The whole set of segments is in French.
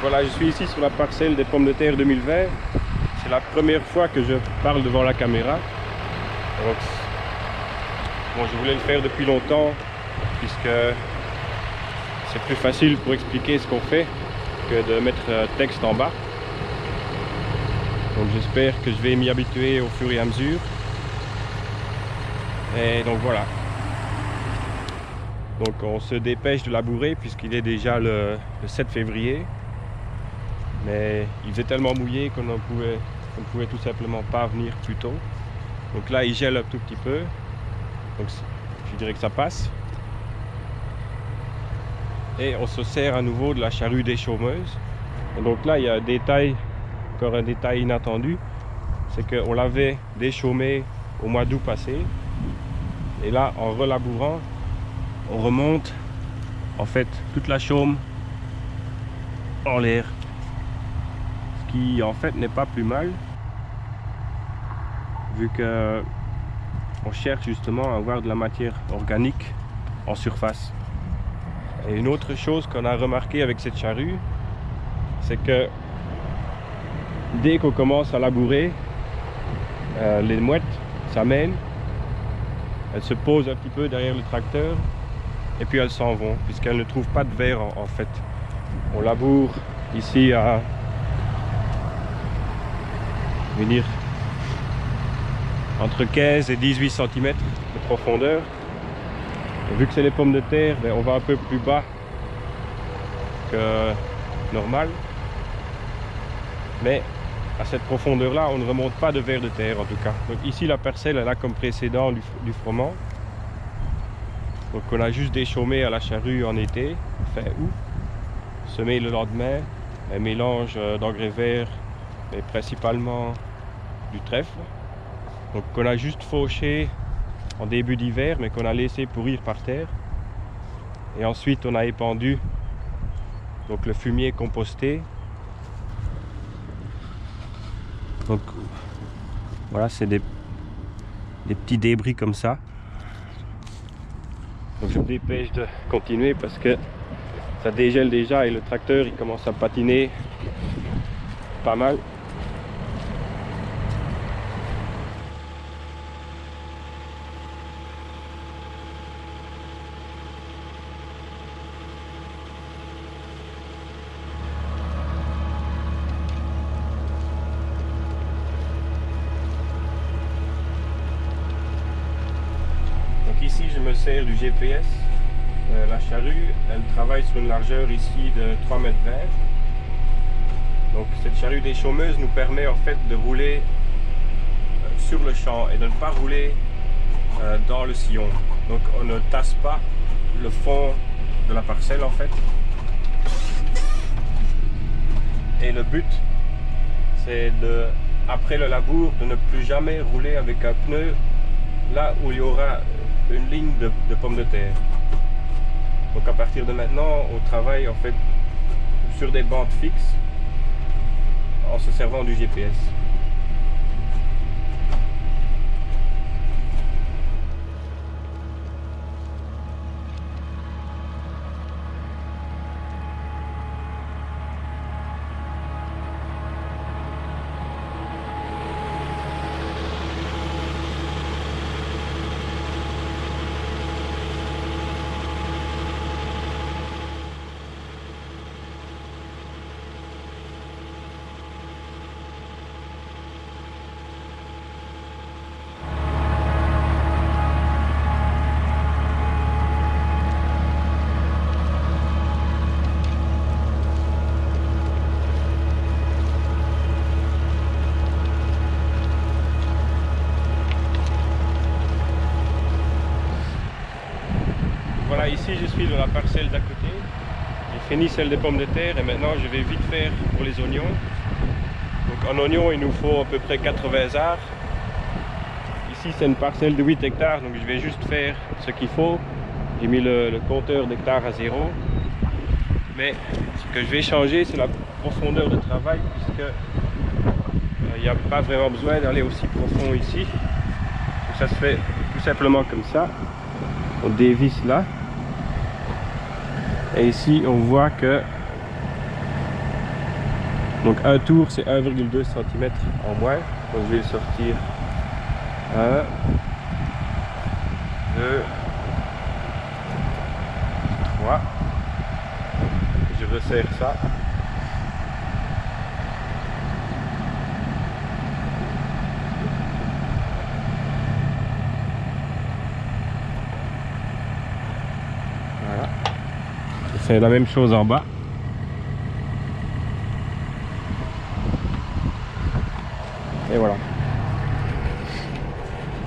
Voilà, je suis ici sur la parcelle des pommes de terre 2020. C'est la première fois que je parle devant la caméra. Donc, bon, je voulais le faire depuis longtemps puisque c'est plus facile pour expliquer ce qu'on fait que de mettre texte en bas. Donc j'espère que je vais m'y habituer au fur et à mesure. Et donc voilà. Donc on se dépêche de labourer puisqu'il est déjà le 7 février. Mais il faisait tellement mouillé qu'on ne pouvait tout simplement pas venir plus tôt. Donc là il gèle un tout petit peu. Donc je dirais que ça passe. Et on se sert à nouveau de la charrue déchaumeuse. Et donc là il y a un détail, encore un détail inattendu. C'est qu'on l'avait déchaumé au mois d'août passé. Et là en relabourant, on remonte en fait toute la chaume en l'air. Ce qui en fait n'est pas plus mal. Vu que on cherche justement à avoir de la matière organique en surface. Et une autre chose qu'on a remarqué avec cette charrue, c'est que dès qu'on commence à labourer, les mouettes s'amènent, elles se posent un petit peu derrière le tracteur et puis elles s'en vont puisqu'elles ne trouvent pas de verre en fait. On laboure ici à venir entre 15 et 18 cm de profondeur. Et vu que c'est les pommes de terre, ben, on va un peu plus bas que normal. Mais à cette profondeur là, on ne remonte pas de vers de terre en tout cas. Donc ici la parcelle elle a comme précédent du froment. Donc on a juste déchaumé à la charrue en été, fin août. Semé le lendemain, un mélange d'engrais verts, mais principalement du trèfle. Donc qu'on a juste fauché en début d'hiver, mais qu'on a laissé pourrir par terre. Et ensuite on a épandu donc le fumier composté. Donc voilà, c'est des petits débris comme ça. Donc je me dépêche de continuer parce que ça dégèle déjà et le tracteur il commence à patiner pas mal. Ici je me sers du GPS. La charrue elle travaille sur une largeur ici de 3,20 m. Donc cette charrue déchaumeuse nous permet en fait de rouler sur le champ et de ne pas rouler dans le sillon. Donc on ne tasse pas le fond de la parcelle en fait. Et le but c'est de, après le labour, de ne plus jamais rouler avec un pneu là où il y aura une ligne de pommes de terre. Donc à partir de maintenant on travaille en fait sur des bandes fixes en se servant du GPS. Voilà, ici je suis dans la parcelle d'à côté. J'ai fini celle des pommes de terre et maintenant je vais vite faire pour les oignons. Donc en oignons il nous faut à peu près 80 arts. Ici c'est une parcelle de 8 hectares donc je vais juste faire ce qu'il faut. J'ai mis le compteur d'hectares à 0. Mais ce que je vais changer c'est la profondeur de travail puisque il n'y a pas vraiment besoin d'aller aussi profond ici. Donc ça se fait tout simplement comme ça. On dévisse là. Et ici on voit que Donc un tour c'est 1,2 cm en moins. Donc je vais le sortir. 1, 2, 3. Je resserre ça. Voilà. C'est la même chose en bas. Et voilà.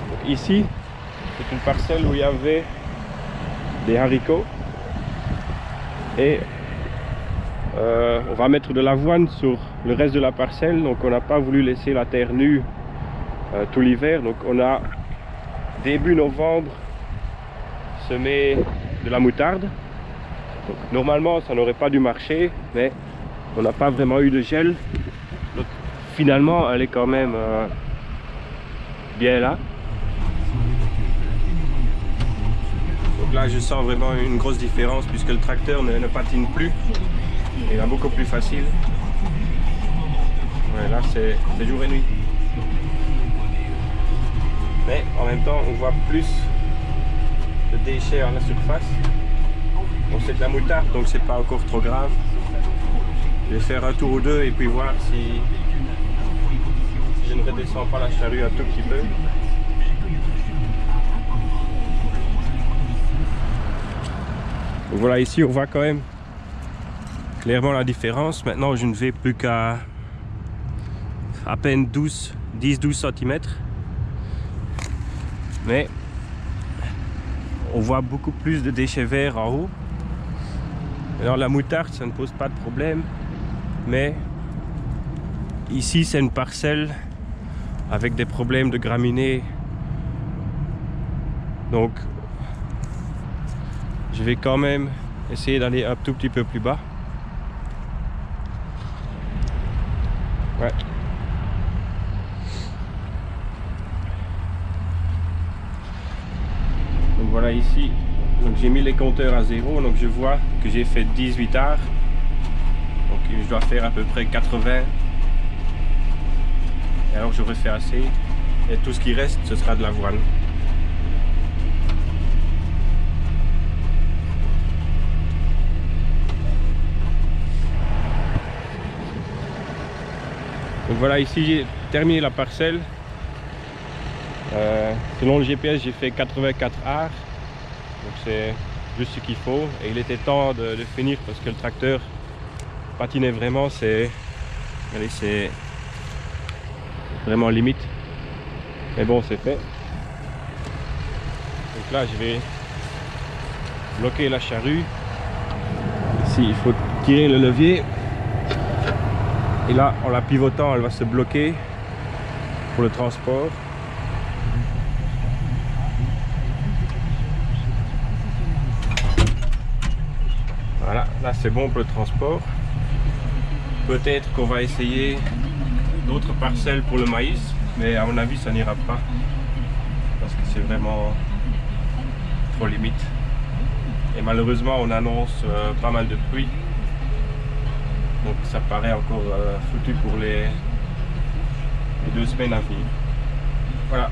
Donc ici, c'est une parcelle où il y avait des haricots. Et on va mettre de l'avoine sur le reste de la parcelle. Donc on n'a pas voulu laisser la terre nue tout l'hiver. Donc on a début novembre semé de la moutarde. Donc, normalement ça n'aurait pas dû marcher, mais on n'a pas vraiment eu de gel. Donc, finalement elle est quand même bien là. Donc là je sens vraiment une grosse différence puisque le tracteur ne patine plus. Il est beaucoup plus facile. Ouais, là c'est jour et nuit. Mais en même temps on voit plus de déchets à la surface. Bon, c'est de la moutarde donc c'est pas encore trop grave. Je vais faire un tour ou deux et puis voir si je ne redescends pas la charrue un tout petit peu. Donc voilà, ici on voit quand même clairement la différence. Maintenant je ne vais plus qu'à peine 10-12 cm. Mais on voit beaucoup plus de déchets verts en haut. Alors la moutarde ça ne pose pas de problème. Mais ici c'est une parcelle avec des problèmes de graminées. Donc je vais quand même essayer d'aller un tout petit peu plus bas. Ouais. Donc voilà ici, donc j'ai mis les compteurs à 0, donc je vois que j'ai fait 18 arts. Donc je dois faire à peu près 80. Et alors je refais assez. Et tout ce qui reste, ce sera de l'avoine. Donc voilà, ici j'ai terminé la parcelle. Selon le GPS j'ai fait 84 arts. Donc c'est juste ce qu'il faut. Et il était temps de finir parce que le tracteur patinait vraiment. C'est vraiment limite. Mais bon, c'est fait. Donc là je vais bloquer la charrue. Ici il faut tirer le levier. Et là, en la pivotant, elle va se bloquer pour le transport. Voilà, là c'est bon pour le transport. Peut-être qu'on va essayer d'autres parcelles pour le maïs, mais à mon avis ça n'ira pas. Parce que c'est vraiment trop limite. Et malheureusement on annonce pas mal de pluie. Donc ça paraît encore foutu pour les 2 semaines à venir. Voilà.